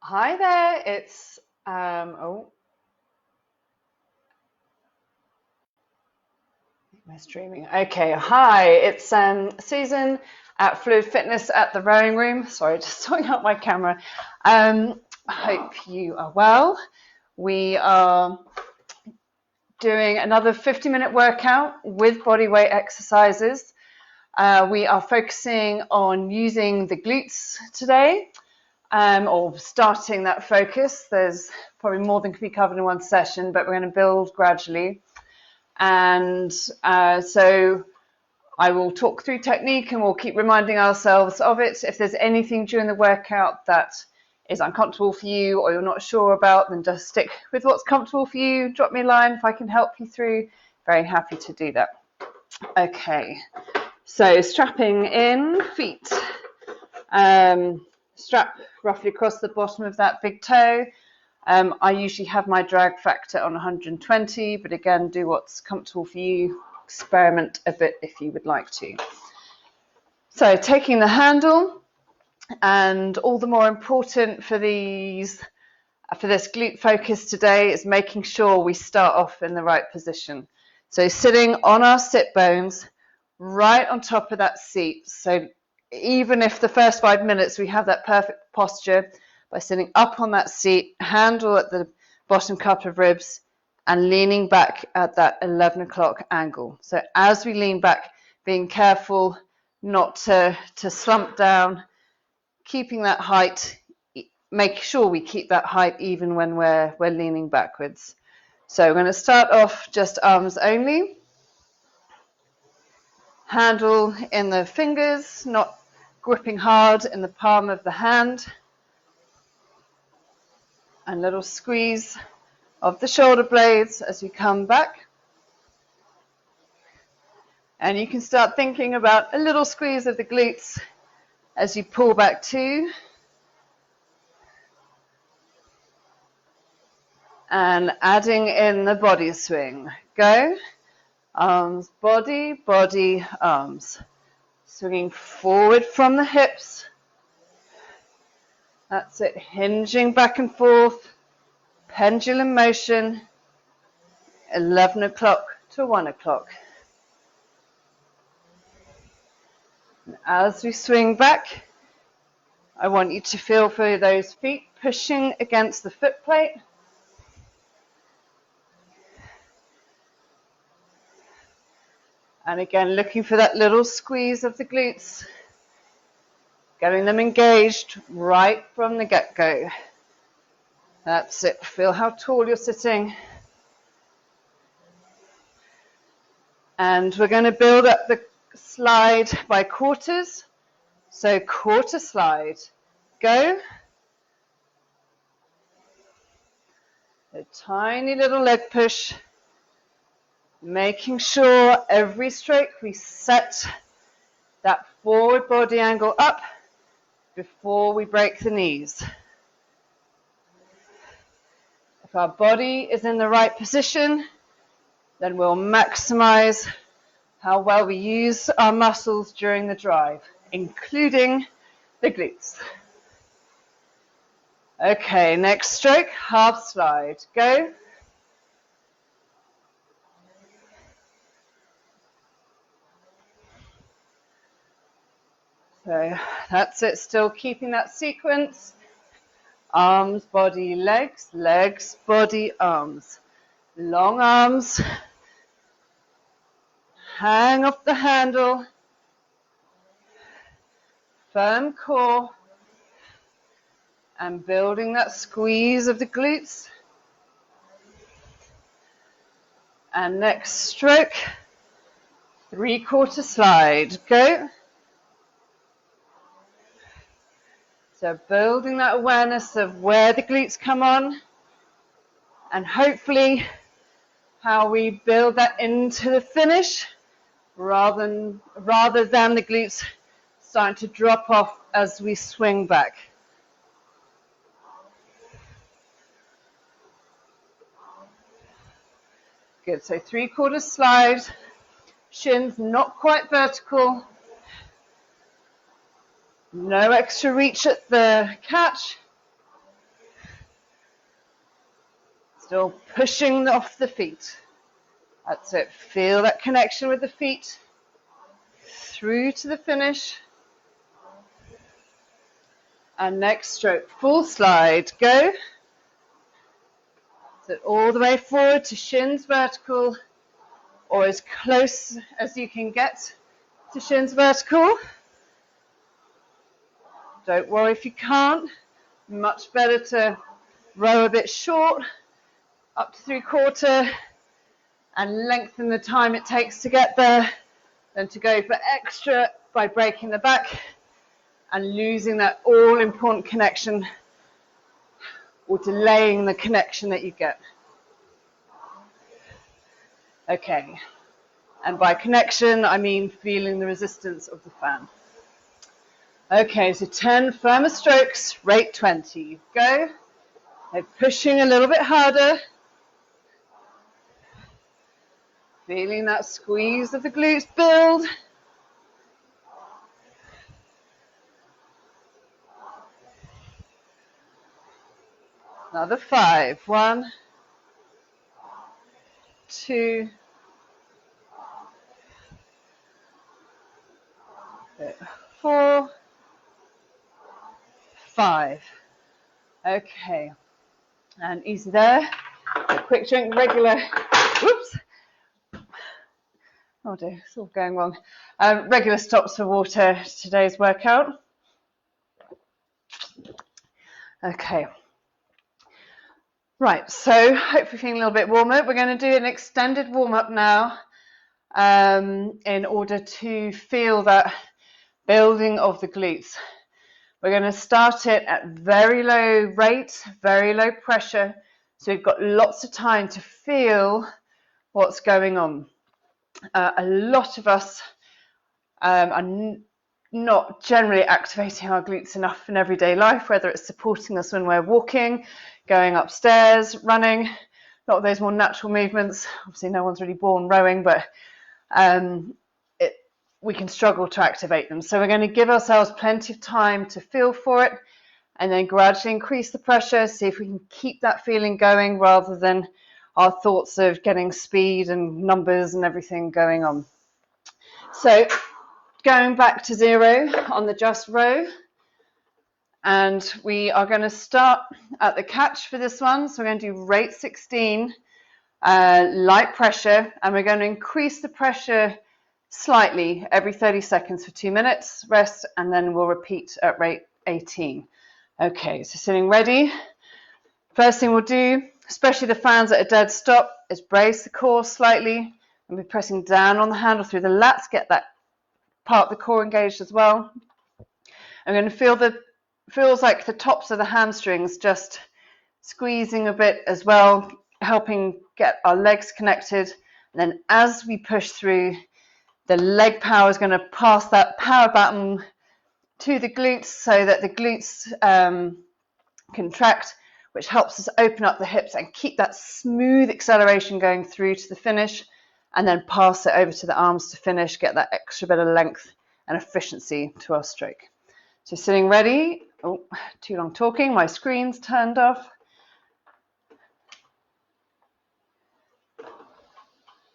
Hi there, it's am I streaming? Okay, hi, it's Susan at Fluid Fitness at the Rowing Room. Sorry, just sorting out my camera. I hope you are well. We are doing another 50-minute workout with bodyweight exercises. We are focusing on using the glutes today. Or starting that focus. There's probably more than can be covered in one session, but we're going to build gradually. And so I will talk through technique and we'll keep reminding ourselves of it. If there's anything during the workout that is uncomfortable for you or you're not sure about, then just stick with what's comfortable for you. Drop me a line if I can help you through. Very happy to do that. Okay, so strapping in, feet. Strap roughly across the bottom of that big toe. I usually have my drag factor on 120, but again, do what's comfortable for you. Experiment a bit if you would like to. So taking the handle, and all the more important for this glute focus today is making sure we start off in the right position. So sitting on our sit bones, right on top of that seat. So even if the first 5 minutes we have that perfect posture by sitting up on that seat, handle at the bottom couple of ribs and leaning back at that 11 o'clock angle. So as we lean back, being careful not to slump down, keeping that height, make sure we keep that height even when we're leaning backwards. So we're going to start off just arms only. Handle in the fingers, not gripping hard in the palm of the hand, and little squeeze of the shoulder blades as we come back. And you can start thinking about a little squeeze of the glutes as you pull back too. And adding in the body swing. Go. Arms, body, body, arms. Swinging forward from the hips. That's it, hinging back and forth, pendulum motion, 11 o'clock to 1 o'clock. As we swing back, I want you to feel for those feet pushing against the foot plate. And again, looking for that little squeeze of the glutes. Getting them engaged right from the get-go. That's it. Feel how tall you're sitting. And we're going to build up the slide by quarters. So quarter slide. Go. A tiny little leg push. Making sure every stroke we set that forward body angle up before we break the knees. If our body is in the right position, then we'll maximize how well we use our muscles during the drive, including the glutes. Okay, next stroke, half slide. Go. So that's it, still keeping that sequence. Arms, body, legs, legs, body, arms. Long arms. Hang off the handle. Firm core. And building that squeeze of the glutes. And next stroke, three-quarter slide. Go. So building that awareness of where the glutes come on, and hopefully how we build that into the finish rather than the glutes starting to drop off as we swing back. Good, so three-quarter slide, shins not quite vertical. No extra reach at the catch. Still pushing off the feet. That's it. Feel that connection with the feet through to the finish. And next stroke, full slide, go. So all the way forward to shins vertical, or as close as you can get to shins vertical. Don't worry if you can't. Much better to row a bit short, up to 3/4, and lengthen the time it takes to get there than to go for extra by breaking the back and losing that all-important connection or delaying the connection that you get. Okay, and by connection, I mean feeling the resistance of the fan. Okay, so 10 firmer strokes, rate 20. Go. They're pushing a little bit harder. Feeling that squeeze of the glutes build. Another 5. 1, 2, 4, 5. Okay, and easy there. A quick drink, regular. Whoops. Oh dear, it's all going wrong. Regular stops for water, today's workout. Okay. Right, so hopefully feeling a little bit warmer. We're going to do an extended warm-up now in order to feel that building of the glutes. We're going to start it at very low rate, very low pressure, so we've got lots of time to feel what's going on. A lot of us are not generally activating our glutes enough in everyday life, whether it's supporting us when we're walking, going upstairs, running, not of those more natural movements. Obviously no one's really born rowing, but we can struggle to activate them. So we're going to give ourselves plenty of time to feel for it and then gradually increase the pressure, see if we can keep that feeling going rather than our thoughts of getting speed and numbers and everything going on. So going back to 0 on the just row, and we are going to start at the catch for this one. So we're going to do rate 16, light pressure, and we're going to increase the pressure slightly every 30 seconds for 2 minutes, rest, and then we'll repeat at rate 18. Okay, so sitting ready. First thing we'll do, especially the fans at a dead stop, is brace the core slightly and be pressing down on the handle through the lats, get that part of the core engaged as well. I'm going to feel feels like the tops of the hamstrings just squeezing a bit as well, helping get our legs connected. And then as we push through, the leg power is going to pass that power baton to the glutes so that the glutes contract, which helps us open up the hips and keep that smooth acceleration going through to the finish, and then pass it over to the arms to finish, get that extra bit of length and efficiency to our stroke. So sitting ready. Oh, too long talking, my screen's turned off.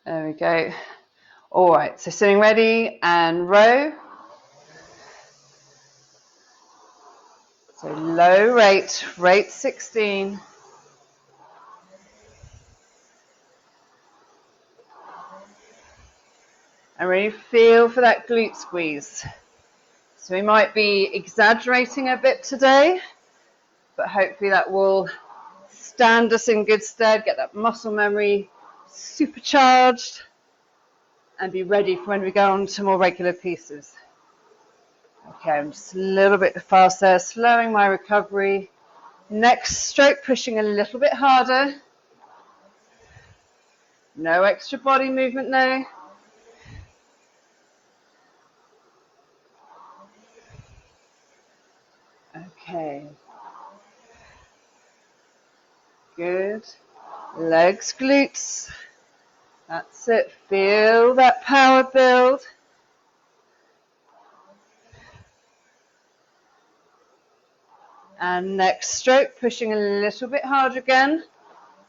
There we go. All right, so sitting ready and row. So low rate, rate 16. And really feel for that glute squeeze. So we might be exaggerating a bit today, but hopefully that will stand us in good stead, get that muscle memory supercharged, and be ready for when we go on to more regular pieces. Okay, I'm just a little bit faster, slowing my recovery. Next stroke, pushing a little bit harder. No extra body movement now. Okay. Good. Legs, glutes. That's it. Feel that power build. And next stroke, pushing a little bit harder again.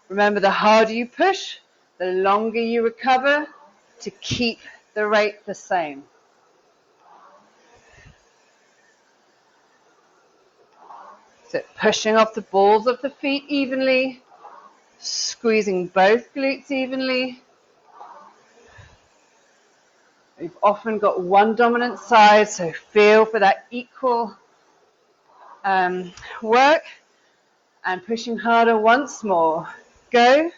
Remember, the harder you push, the longer you recover to keep the rate the same. So pushing off the balls of the feet evenly, squeezing both glutes evenly. We've often got one dominant side, so feel for that equal work, and pushing harder once more. Go.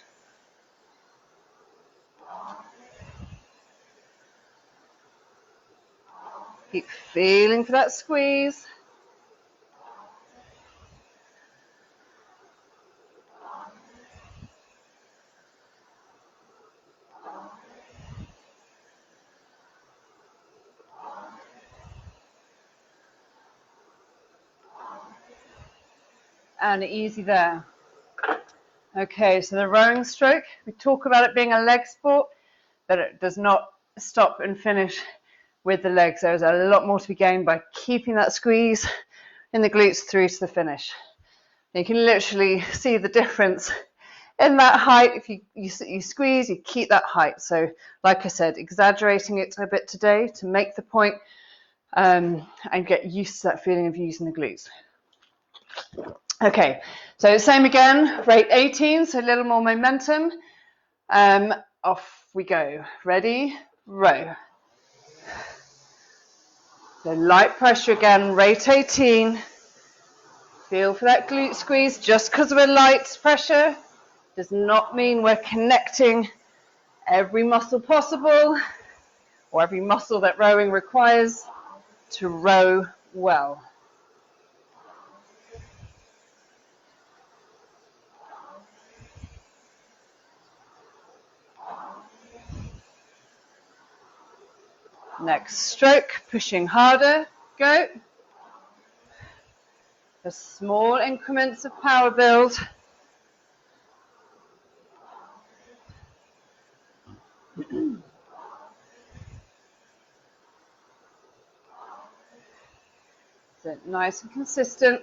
Keep feeling for that squeeze. And easy there. Okay, so the rowing stroke, we talk about it being a leg sport, but it does not stop and finish with the legs. There's a lot more to be gained by keeping that squeeze in the glutes through to the finish. You can literally see the difference in that height. If you squeeze, you keep that height. So like I said, exaggerating it a bit today to make the point, and get used to that feeling of using the glutes. Okay, so same again, rate 18, so a little more momentum. Off we go. Ready? Row. So light pressure again, rate 18. Feel for that glute squeeze. Just because we're light pressure does not mean we're connecting every muscle possible or every muscle that rowing requires to row well. Next stroke, pushing harder, go. The small increments of power build. So nice and consistent.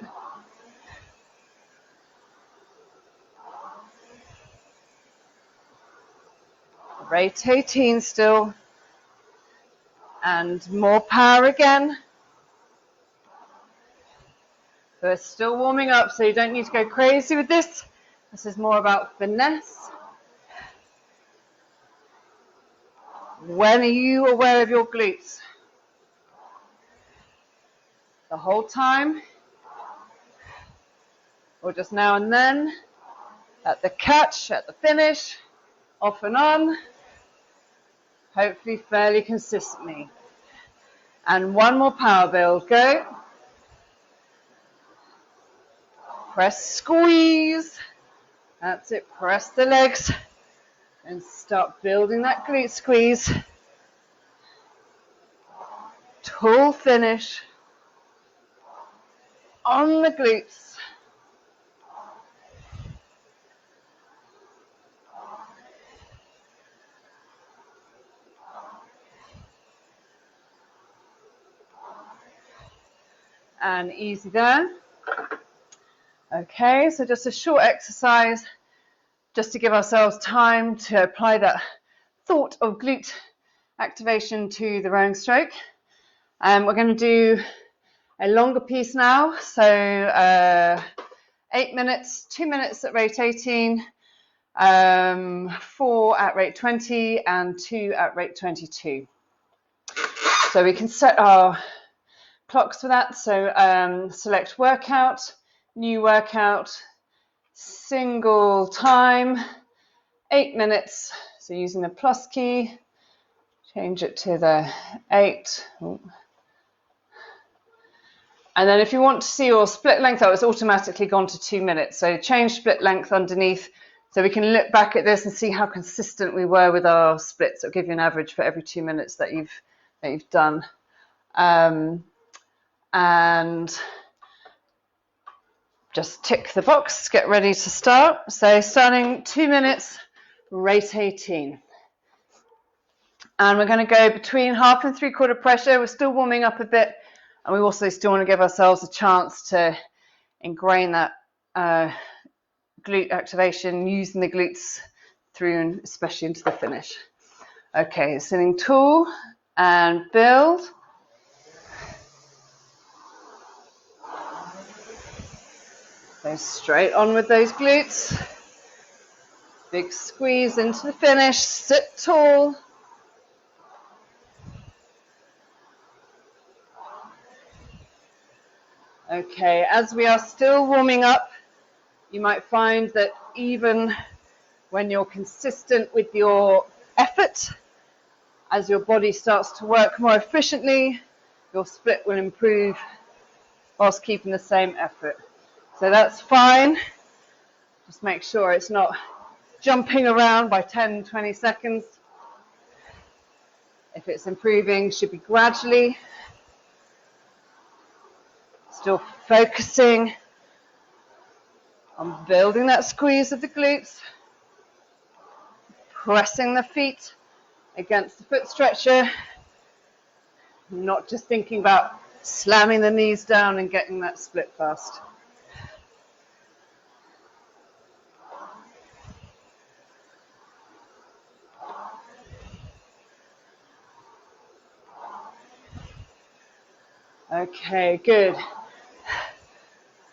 Rate 18 still. And more power again. We're still warming up, so you don't need to go crazy with this. This is more about finesse. When are you aware of your glutes? The whole time? Or just now and then? At the catch, at the finish, off and on? Hopefully fairly consistently. And one more power build, go. Press, squeeze. That's it, press the legs and start building that glute squeeze. Tall finish on the glutes. And easy there. Okay, so just a short exercise just to give ourselves time to apply that thought of glute activation to the rowing stroke. We're going to do a longer piece now, so 8 minutes, 2 minutes at rate 18, 4 at rate 20, and 2 at rate 22. So we can set our clocks for that. So select workout, new workout, single time, 8 minutes. So using the plus key, change it to the 8. And then if you want to see your split length, it's automatically gone to 2 minutes. So change split length underneath so we can look back at this and see how consistent we were with our splits. It'll give you an average for every 2 minutes that you've done. And just tick the box, get ready to start. So starting 2 minutes, rate 18. And we're going to go between 1/2 and 3/4 pressure. We're still warming up a bit. And we also still want to give ourselves a chance to ingrain that glute activation, using the glutes through and especially into the finish. Okay, sitting tall and build. Go straight on with those glutes. Big squeeze into the finish, sit tall. Okay, as we are still warming up, you might find that even when you're consistent with your effort, as your body starts to work more efficiently, your split will improve whilst keeping the same effort. So that's fine. Just make sure it's not jumping around by 10, 20 seconds. If it's improving, should be gradually. Still focusing on building that squeeze of the glutes, pressing the feet against the foot stretcher, not just thinking about slamming the knees down and getting that split fast. Okay, good.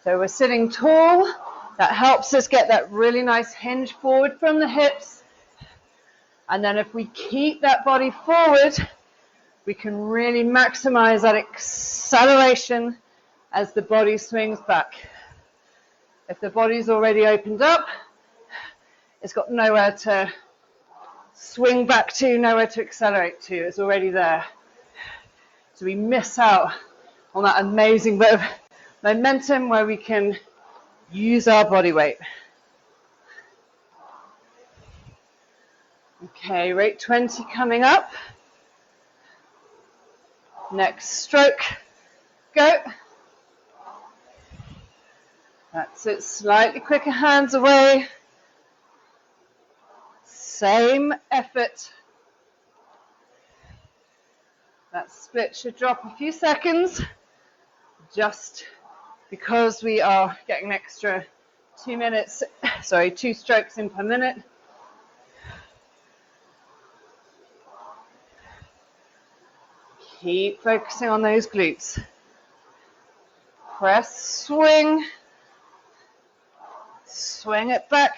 So we're sitting tall. That helps us get that really nice hinge forward from the hips. And then if we keep that body forward, we can really maximize that acceleration as the body swings back. If the body's already opened up, it's got nowhere to swing back to, nowhere to accelerate to. It's already there. So we miss out on that amazing bit of momentum where we can use our body weight. Okay, rate 20 coming up. Next stroke, go. That's it, slightly quicker hands away. Same effort. That split should drop a few seconds, just because we are getting an extra 2 strokes in per minute. Keep focusing on those glutes. Press, swing. Swing it back.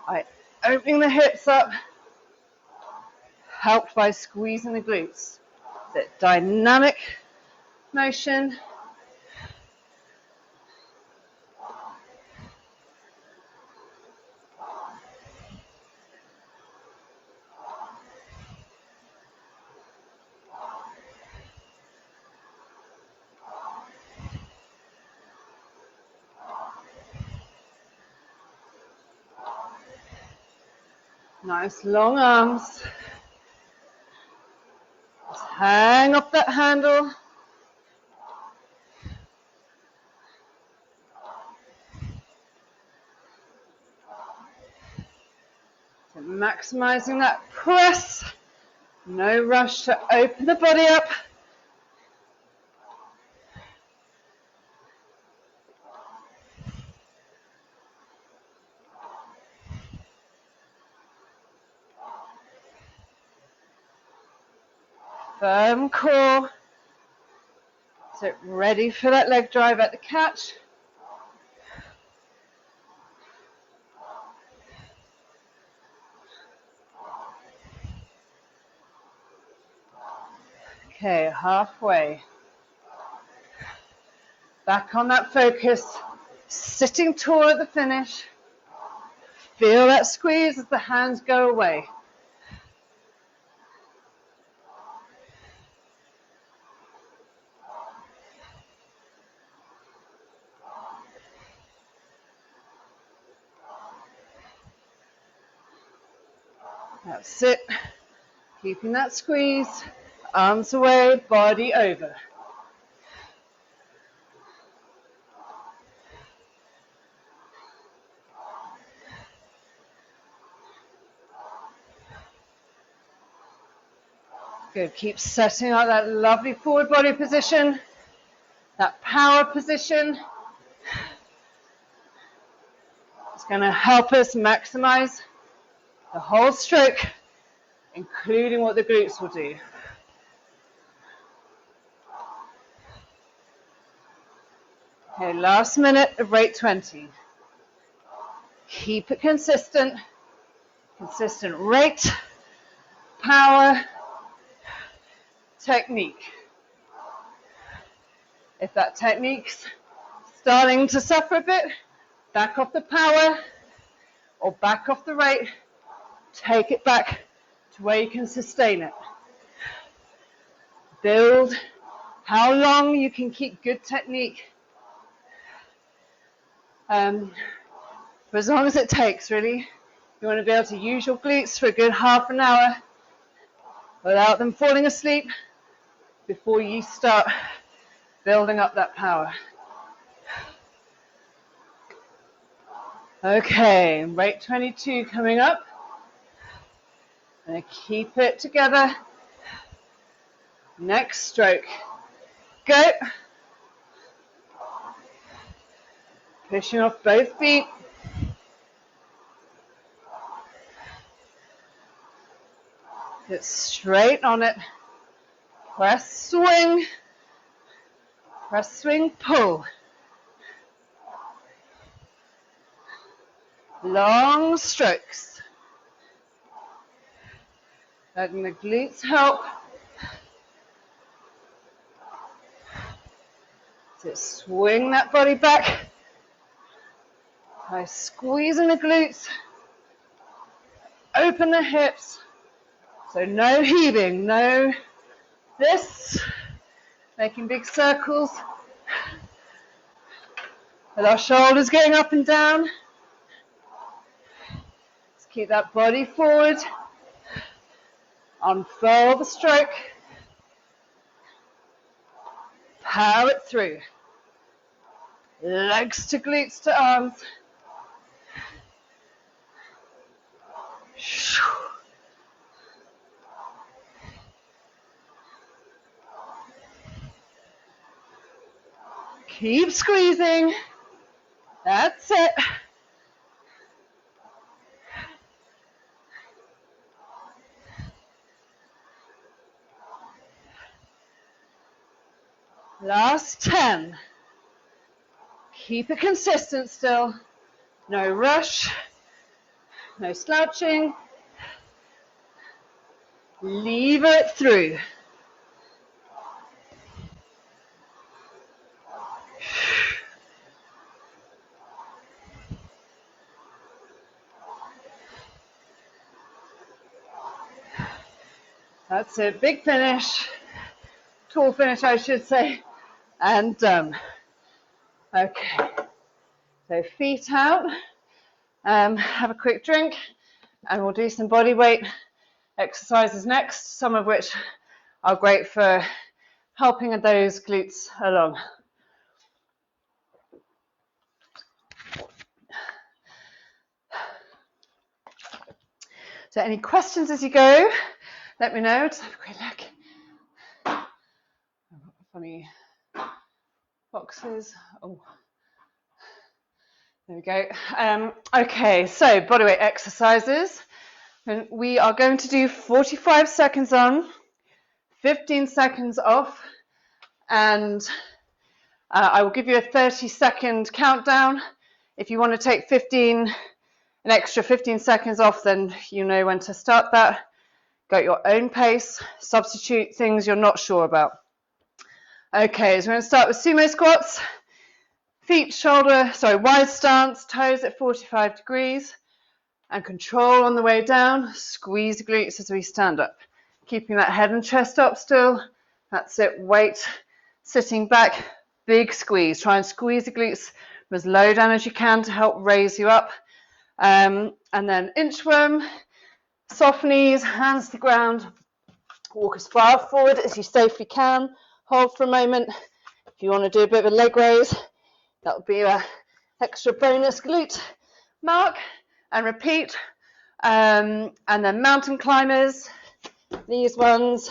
Right, opening the hips up. Helped by squeezing the glutes. That dynamic motion. Nice long arms. Just hang off that handle. So maximizing that press. No rush to open the body up. Firm core. So ready for that leg drive at the catch. Okay, halfway. Back on that focus. Sitting tall at the finish. Feel that squeeze as the hands go away. That's it. Keeping that squeeze. Arms away, body over. Good. Keep setting up that lovely forward body position, that power position. It's going to help us maximize the whole stroke, including what the glutes will do. Okay, last minute of rate 20. Keep it consistent. Consistent rate, power, technique. If that technique's starting to suffer a bit, back off the power or back off the rate. Take it back to where you can sustain it. Build how long you can keep good technique. For as long as it takes, really. You want to be able to use your glutes for a good half an hour without them falling asleep before you start building up that power. Okay, rate 22 coming up. I'm going to keep it together. Next stroke. Go. Pushing off both feet. Get straight on it. Press, swing. Press, swing, pull. Long strokes. Letting the glutes help. So swing that body back by squeezing the glutes. Open the hips. So no heaving, no this. Making big circles. With our shoulders going up and down. Let's keep that body forward. Unfurl the stroke. Power it through. Legs to glutes to arms. Keep squeezing. That's it. Last 10. Keep it consistent still. No rush. No slouching. Lever it through. That's it. Big finish. Tall finish, I should say. And done. Okay. So feet out. Have a quick drink. And we'll do some body weight exercises next, some of which are great for helping those glutes along. So any questions as you go, let me know. Just have a quick look. I've got funny boxes. Oh, there we go. Okay, so bodyweight exercises. And we are going to do 45 seconds on, 15 seconds off, and I will give you a 30-second countdown. If you want to take an extra 15 seconds off, then you know when to start that. Go at your own pace, substitute things you're not sure about. Okay, so we're going to start with sumo squats. Feet, wide stance, toes at 45 degrees. And control on the way down. Squeeze the glutes as we stand up. Keeping that head and chest up still. That's it. Weight sitting back. Big squeeze. Try and squeeze the glutes as low down as you can to help raise you up. And then inchworm. Soft knees, hands to the ground. Walk as far forward as you safely can. Hold for a moment. If you want to do a bit of a leg raise, that would be an extra bonus glute mark. And repeat. And then mountain climbers, these ones,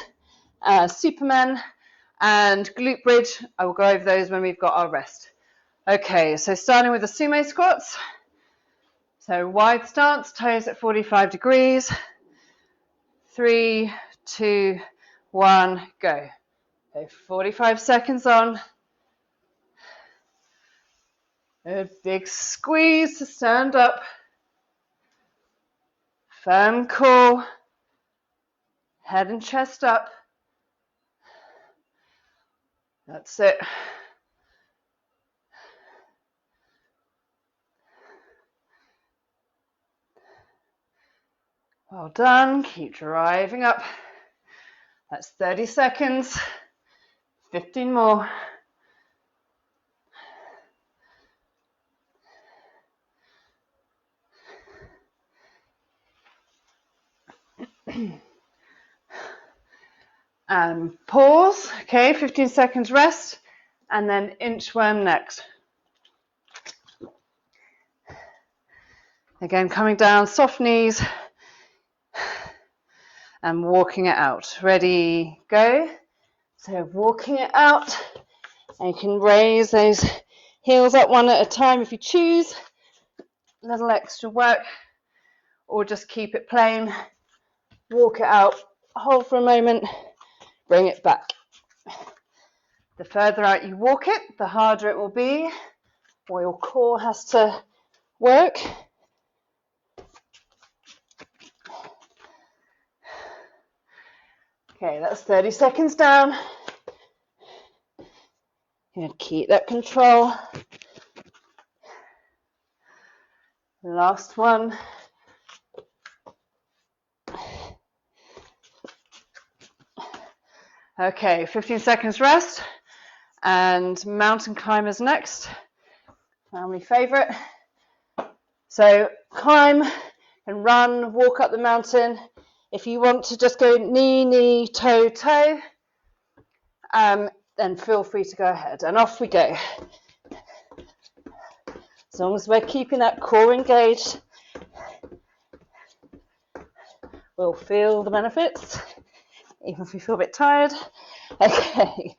Superman, and Glute Bridge. I will go over those when we've got our rest. Okay, so starting with the sumo squats. So wide stance, toes at 45 degrees. 3, 2, 1, go. So 45 seconds on. A big squeeze to stand up. Firm core. Head and chest up. That's it. Well done. Keep driving up. That's 30 seconds. 15 more. And pause. Okay, 15 seconds rest. And then inchworm next. Again, coming down, soft knees. And walking it out. Ready, go. So walking it out. And you can raise those heels up one at a time if you choose. A little extra work. Or just keep it plain. Walk it out. Hold for a moment. Bring it back. The further out you walk it, the harder it will be. Or your core has to work. Okay, that's 30 seconds down. And keep that control. Last one. Okay, 15 seconds rest. And mountain climbers next. Family favorite. So climb and run, walk up the mountain. If you want to just go knee, knee, toe, toe, then feel free to go ahead. And off we go. As long as we're keeping that core engaged, we'll feel the benefits, even if we feel a bit tired. Okay.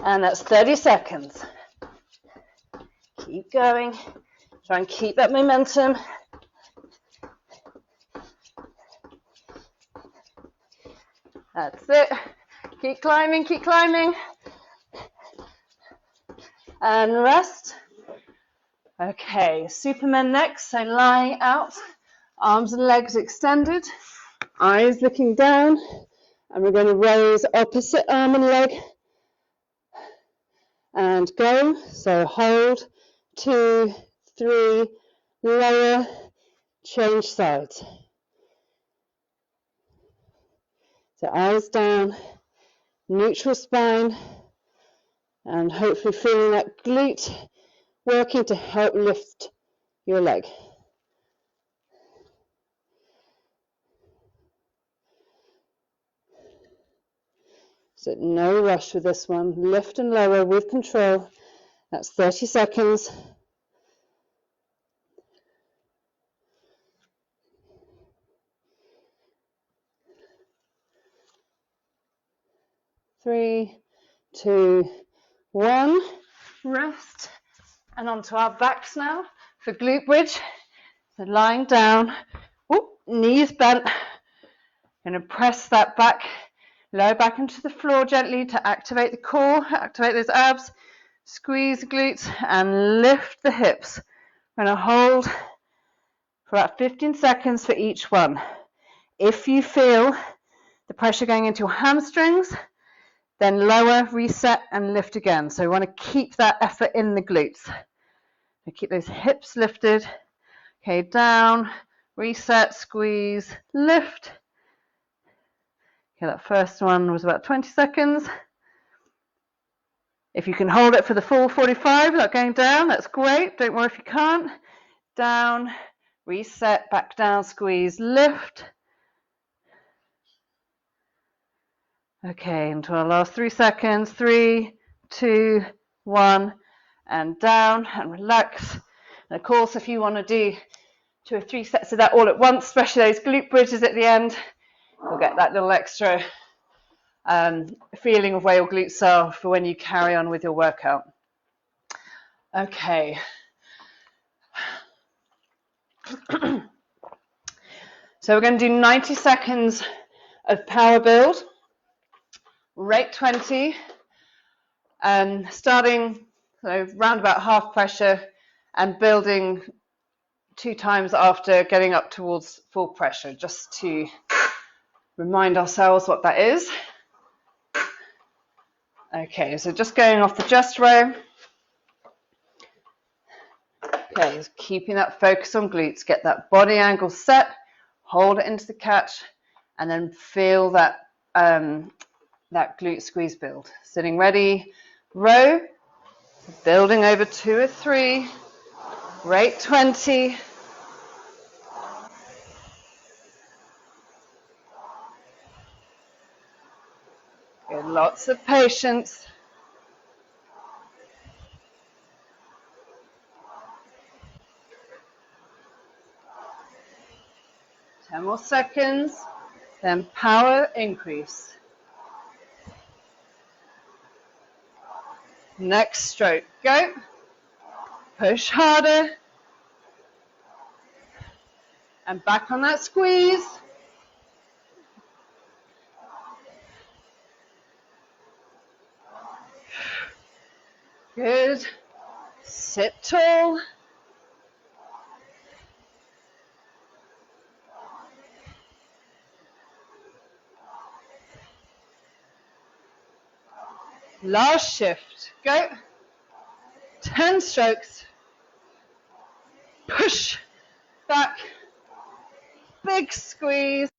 And that's 30 seconds. Keep going. Try and keep that momentum. That's it. Keep climbing, keep climbing. And rest. Okay, Superman next. So lying out, arms and legs extended, eyes looking down. And we're going to raise opposite arm and leg. And go. So hold, 2, 3, lower, change sides. So eyes down, neutral spine, and hopefully feeling that glute working to help lift your leg. So no rush with this one. Lift and lower with control. That's 30 seconds. Three, 2, 1. Rest. And onto our backs now for glute bridge. So lying down. Ooh, knees bent. Going to press that back. Lower back into the floor gently to activate the core, activate those abs, squeeze the glutes and lift the hips. We're going to hold for about 15 seconds for each one. If you feel the pressure going into your hamstrings, then lower, reset and lift again. So we want to keep that effort in the glutes. So keep those hips lifted. Okay, down, reset, squeeze, lift. Okay, that first one was about 20 seconds. If you can hold it for the full 45 without going down, that's great. Don't worry if you can't. Down, reset, back down, squeeze, lift. Okay, into our last 3 seconds. 3, 2, 1, and down, and relax. And of course, if you want to do 2 or 3 sets of that all at once, especially those glute bridges at the end, You'll get that little extra feeling of where your glutes are for when you carry on with your workout. Okay. So we're going to do 90 seconds of power build, rate 20, starting round about half pressure and building 2 times after getting up towards full pressure, just to remind ourselves what that is. Okay, so just going off the just row. Okay, so keeping that focus on glutes, get that body angle set, hold it into the catch, and then feel that that glute squeeze build. Sitting ready, row, building over 2 or 3, rate 20. Good, lots of patience. Ten more seconds, then power increase. Next stroke, go. Push harder. And back on that squeeze. Good. Sit tall. Last shift, go. 10 strokes. Push back. Big squeeze.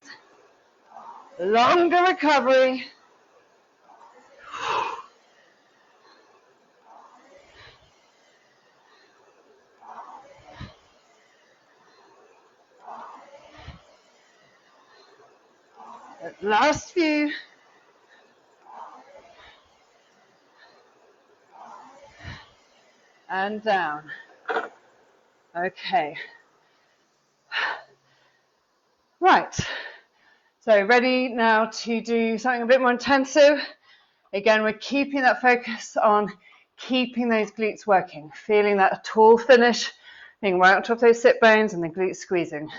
Longer recovery. Last few. And down. Okay. Right. So ready now to do something a bit more intensive. Again, we're keeping that focus on keeping those glutes working, feeling that tall finish, being right on top of those sit bones and the glutes squeezing.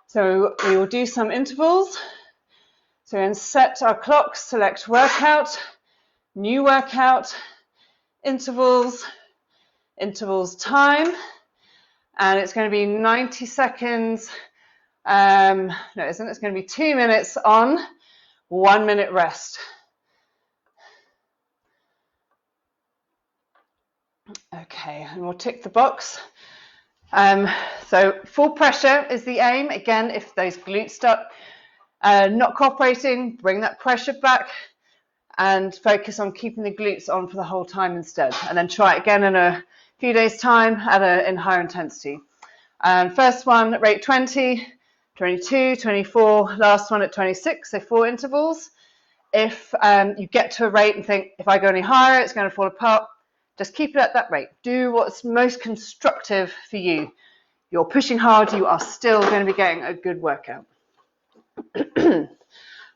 So we will do some intervals. So we're going to set our clocks, select workout, new workout, intervals, intervals time, and it's going to be 90 seconds. No, it isn't. It's going to be 2 minutes on, 1 minute rest. Okay, and we'll tick the box. So full pressure is the aim. Again, if those glutes start not cooperating, bring that pressure back and focus on keeping the glutes on for the whole time instead. And then try it again in a few days' time in higher intensity. First one, rate 20, 22, 24, last one at 26, so 4 intervals. If you get to a rate and think, if I go any higher, it's going to fall apart, just keep it at that rate. Do what's most constructive for you. You're pushing hard, you are still going to be getting a good workout.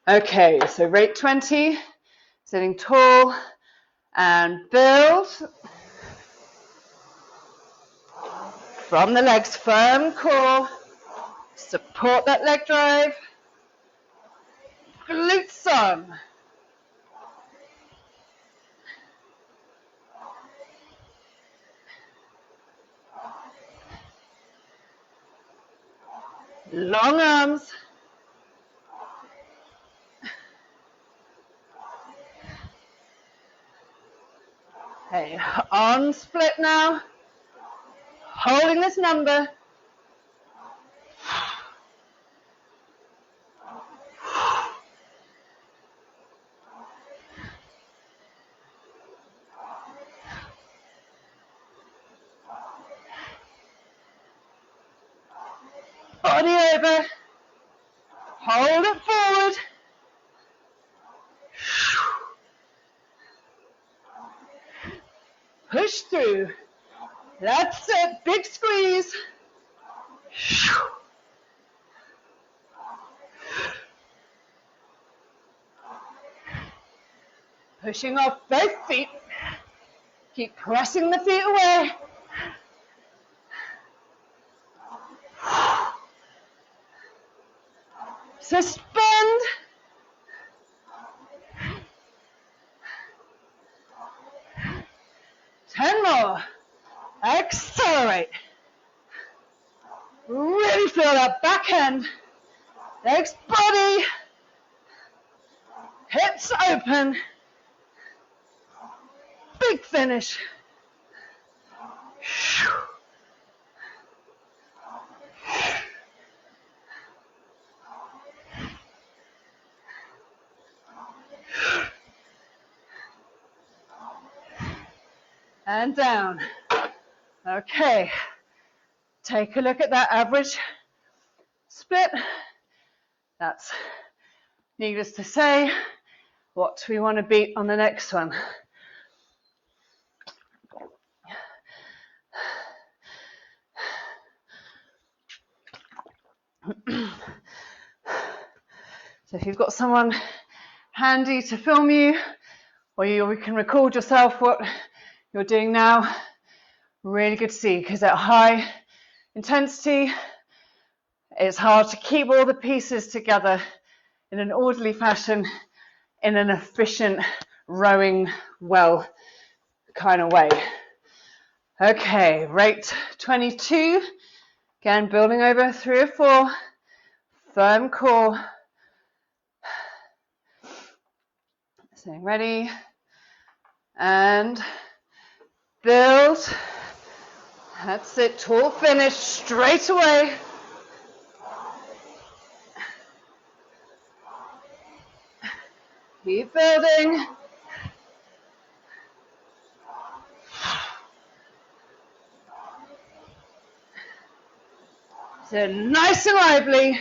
Okay, so rate 20, sitting tall and build. From the legs, firm core, support that leg drive, glutes on. Long arms. Okay, arm split now. Holding this number. Body over. Hold it forward. Push through. That's it. Big squeeze. Pushing off both feet. Keep pressing the feet away. Suspend. Ten more. Accelerate. Really feel that back end. Legs, body. Hips open. Big finish. And down. Okay. Take a look at that average split. That's, needless to say, what we want to beat on the next one. So if you've got someone handy to film you, or you can record yourself what you're doing now, really good to see, because at high intensity, it's hard to keep all the pieces together in an orderly fashion, in an efficient, rowing well kind of way. Okay, rate 22. Again, building over 3 or 4. Firm core. So ready. And build. That's it. Tall finish straight away. Keep building. So nice and lively.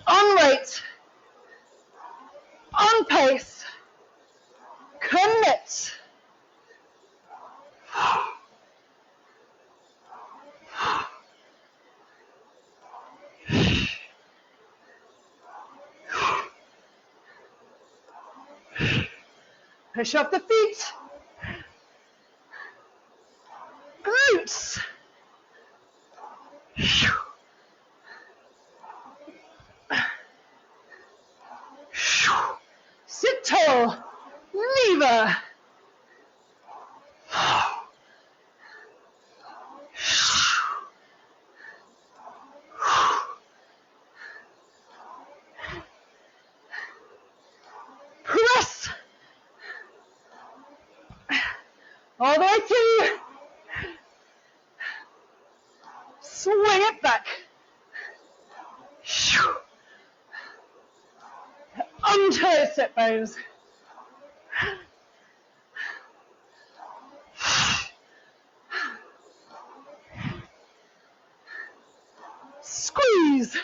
On rate. On pace. Commit. Push off the feet. Glutes. Sit tall. Lever. Press. All the way through. Swing it back. Untie sit bones. Squeeze.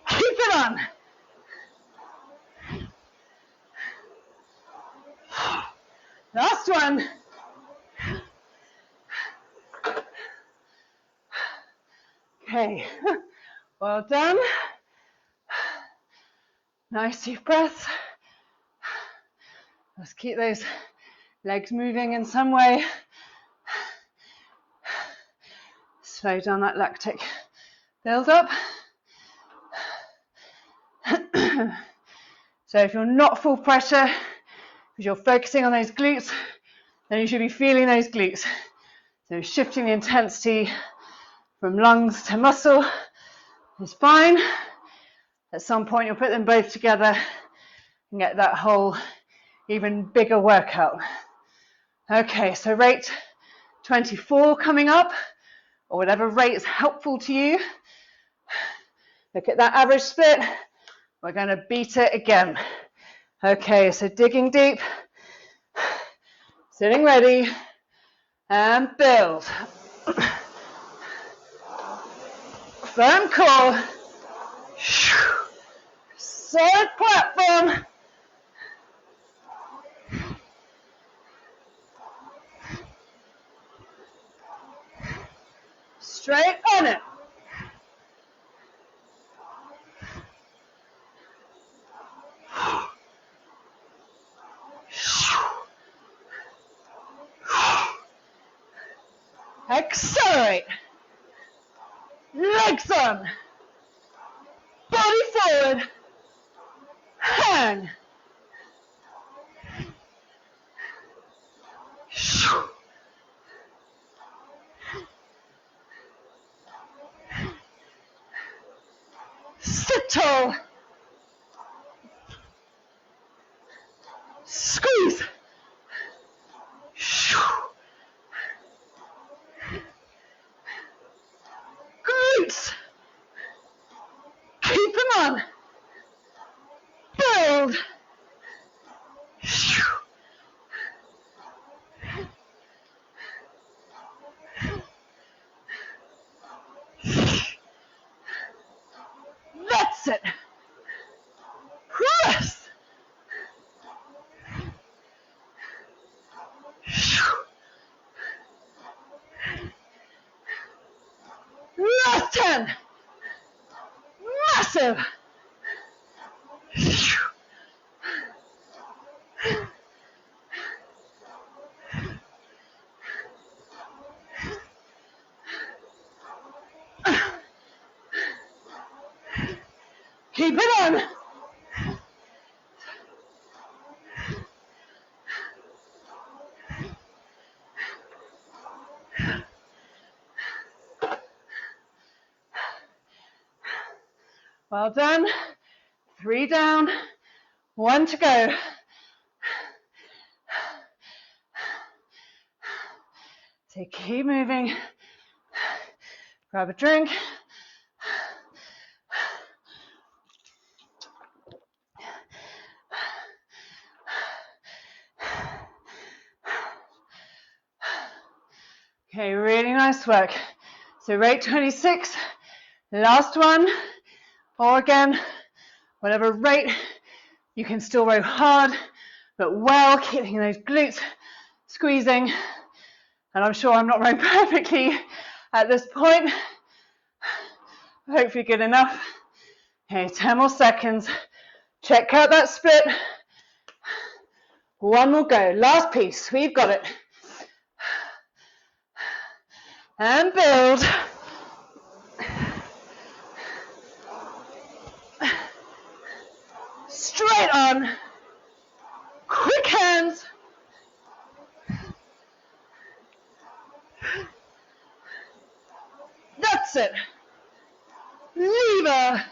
Keep it on. Last one. Okay, well done. Nice deep breaths. Let's keep those legs moving in some way. Slow down that lactic build up. So if you're not full pressure, because you're focusing on those glutes, then you should be feeling those glutes. So shifting the intensity from lungs to muscle is fine. At some point you'll put them both together and get that whole even bigger workout. Okay, so rate 24 coming up, or whatever rate is helpful to you. Look at that average split. We're going to beat it again. Okay, so digging deep, sitting ready, and build. Firm core. Solid platform. Straight on it. Accelerate. Legs on. Body forward. Hang. Sit tall. Squeeze. Glutes. Keep them on. Build. That's it. Press. Last 10. Massive. Keep it on. Well done. 3 down, 1 to go. So keep moving. Grab a drink. Okay, really nice work. So rate 26, last one, or again, whatever rate, you can still row hard, but well, keeping those glutes squeezing. And I'm sure I'm not rowing perfectly at this point. Hopefully good enough. Okay, 10 more seconds. Check out that split. 1 more go. Last piece. We've got it. And build. Straight on. Quick hands. That's it. Lever.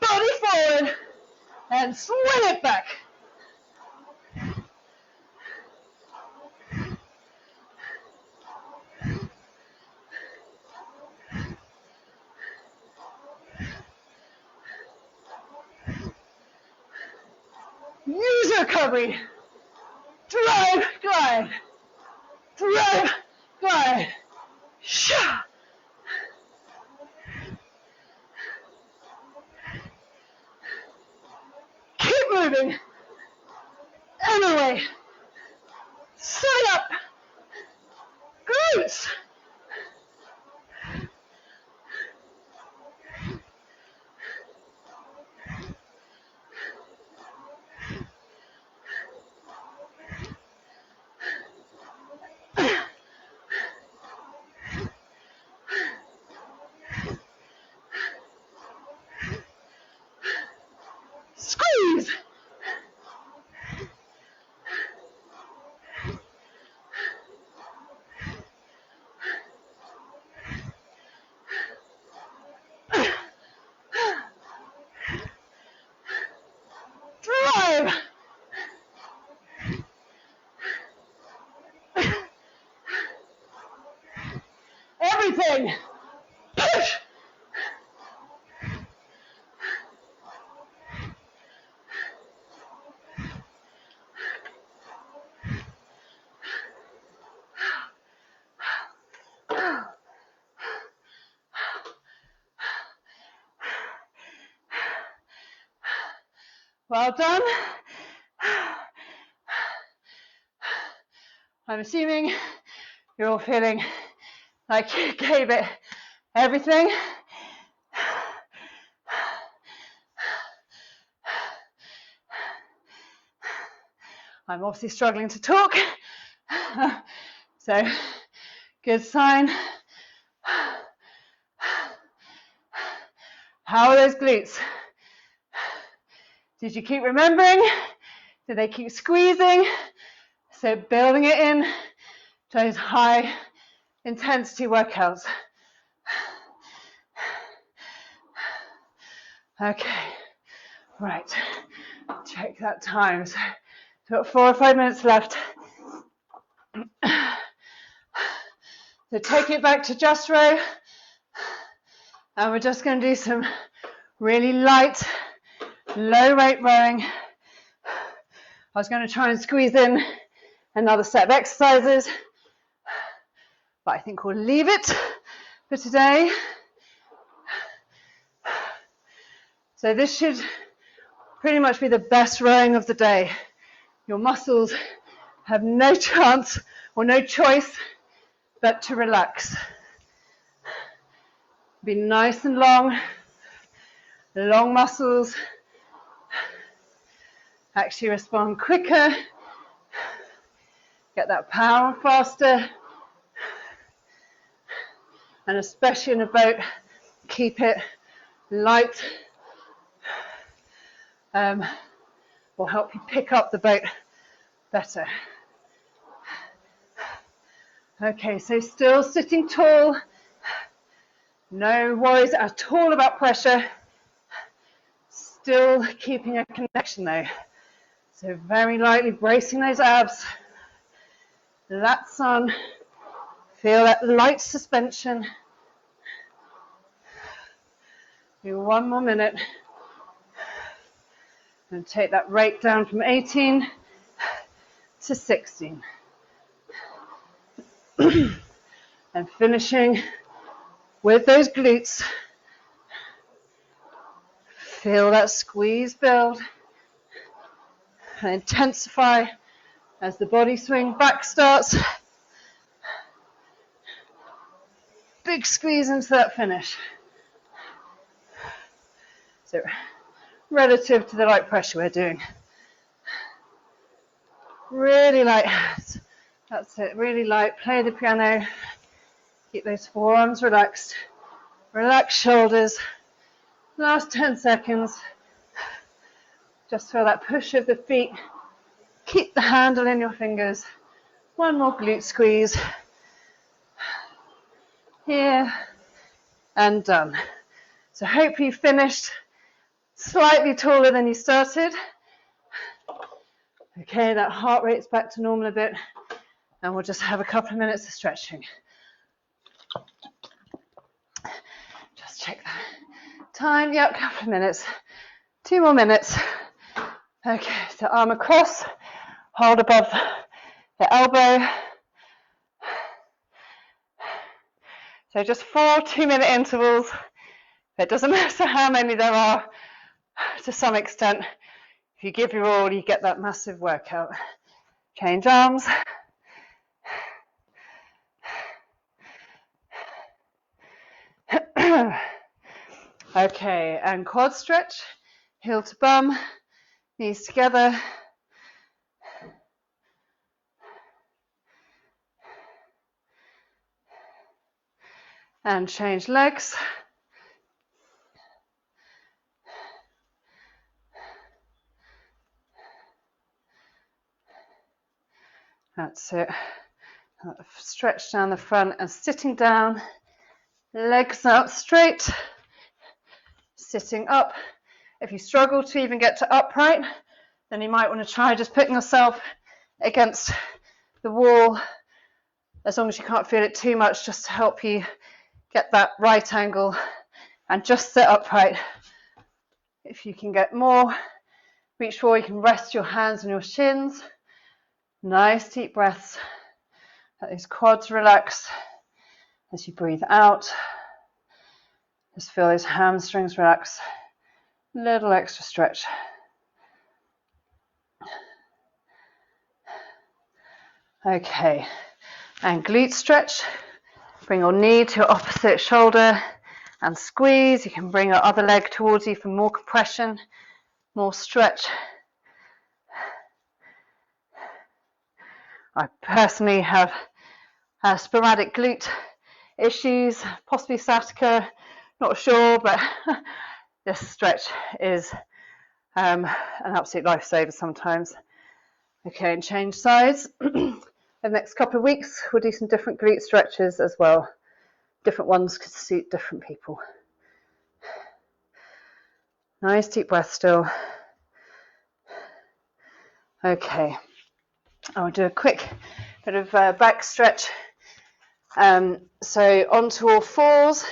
Body forward. And swing it back. Use recovery. Drive, glide. Drive, glide. Sha. Keep moving. And away. Set it up. Glutes. Squeeze. Drive. Everything. Push. Well done. I'm assuming you're all feeling like you gave it everything. I'm obviously struggling to talk, so good sign. How are those glutes? Did you keep remembering? Did they keep squeezing? So building it in to those high intensity workouts. Okay, right, check that time. So we've got 4 or 5 minutes left. So take it back to just row. And we're just going to do some really light, low rate rowing. I was going to try and squeeze in another set of exercises, but I think we'll leave it for today. So this should pretty much be the best rowing of the day. Your muscles have no chance or no choice but to relax. Be nice and long muscles actually respond quicker, get that power faster, and especially in a boat, keep it light, will help you pick up the boat better. Okay, so still sitting tall, no worries at all about pressure, still keeping a connection though. So very lightly bracing those abs, lats on, feel that light suspension. Do 1 more minute. And take that rate down from 18 to 16. And finishing with those glutes. Feel that squeeze build and intensify as the body swing back starts. Big squeeze into that finish. So relative to the light pressure we're doing. Really light hands. That's it, really light. Play the piano. Keep those forearms relaxed. Relax shoulders. Last 10 seconds. Just feel that push of the feet. Keep the handle in your fingers. 1 more glute squeeze. Here and done. So hope you finished slightly taller than you started. Okay, that heart rate's back to normal a bit, and we'll just have a couple of minutes of stretching. Just check that time. Yep, a couple of minutes. 2 more minutes. Okay, so arm across, hold above the elbow. So just 4 2-minute intervals. It doesn't matter how many there are, to some extent. If you give your all, you get that massive workout. Change arms. Okay, and quad stretch, heel to bum, knees together. And change legs. That's it. Stretch down the front and sitting down, legs out straight, sitting up. If you struggle to even get to upright, then you might want to try just putting yourself against the wall, as long as you can't feel it too much, just to help you get that right angle and just sit upright. If you can get more, reach forward, you can rest your hands on your shins. Nice deep breaths. Let those quads relax as you breathe out. Just feel those hamstrings relax. Little extra stretch. Okay, And glute stretch. Bring your knee to your opposite shoulder and squeeze. You can bring your other leg towards you for more compression, more stretch. I personally have sporadic glute issues, possibly sciatica, not sure, but this stretch is an absolute lifesaver sometimes. Okay, and change sides. The next couple of weeks, we'll do some different glute stretches as well. Different ones could suit different people. Nice deep breath still. Okay, I'll do a quick bit of back stretch. So onto all fours,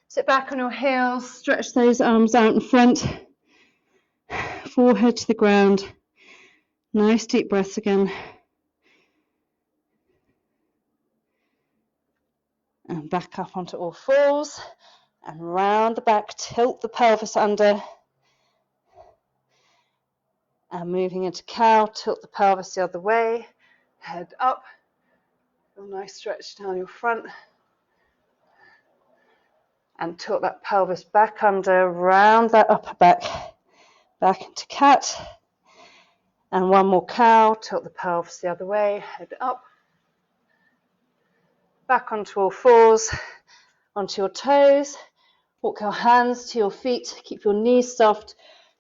sit back on your heels, stretch those arms out in front, forehead to the ground. Nice deep breaths again. And back up onto all fours and round the back, tilt the pelvis under. And moving into cow, tilt the pelvis the other way, head up. A nice stretch down your front. And tilt that pelvis back under, round that upper back, back into cat. And one more cow, tilt the pelvis the other way, head up. Back onto all fours, onto your toes. Walk your hands to your feet, keep your knees soft,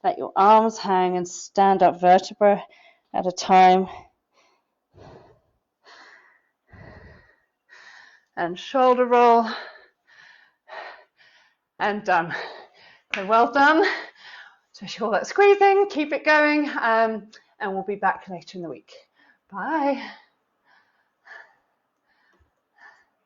let your arms hang and stand up vertebra at a time. And shoulder roll. And done. So well done. Especially all that squeezing, keep it going, and we'll be back later in the week. Bye.